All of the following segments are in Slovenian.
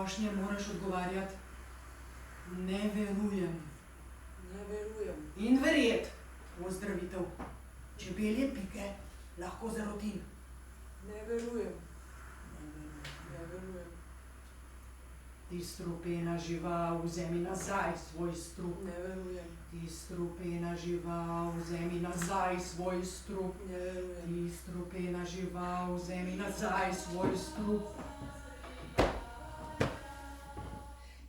prošnje moraš odgovarjati. Ne verujem. Ne verujem. In verjet v ozdravitev. Čebelje pike lahko zarotim. Ne verujem. Ne verujem. Ti strupena žival, vzemi nazaj svoj strup. Ne verujem. Ti strupena žival, vzemi nazaj svoj strup. Ne verujem. Ti strupena žival, vzemi nazaj svoj strup.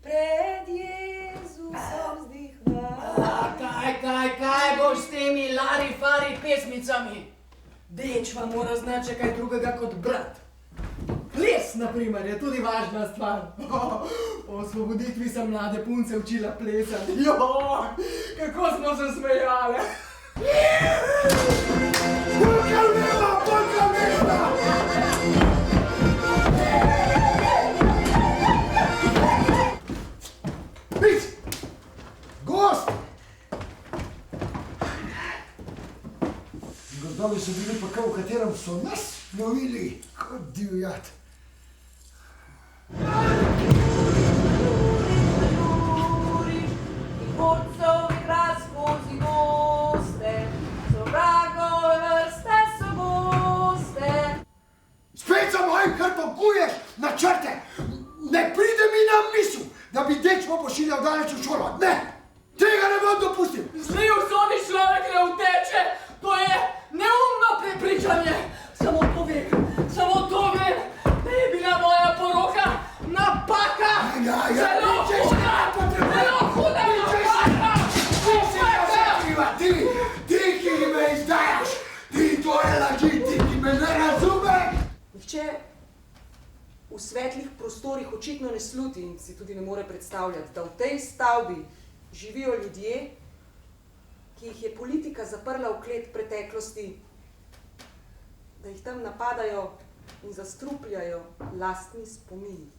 Pred Jezusom zdihvaj. Kaj boš s temi lari-fari pesmicami? Dečva mora znati kaj drugega kot brat. Ples, na primer, je tudi važna stvar. O osvoboditvi sem mlade punce učila plesati. Kako smo se smejale. Polka vneva, polka vneva! Pic! Gost! Gozdovi so bili pa v katerem so nas lovili kot divjad. Spet za mojim hrbtom kuješ načrte! Ne pride mi na misel, da bi dečko pošiljal daleč v šolo. Ne! Tega ne bom dopustil! Zli usodi človek ne uteče! To je neumno prepričanje! Samo to vem, da je bila moja poroka napaka! Zelo huda napaka! Ti, ki me izdajaš! Ti tvoje laži, ti, ki me ne razumeš! Nihče v svetlih prostorih očitno ne sluti in si tudi ne more predstavljati, da v tej stavbi živijo ljudje, ki jih je politika zaprla v klet preteklosti, da jih tam napadajo in zastrupljajo lastni spomini.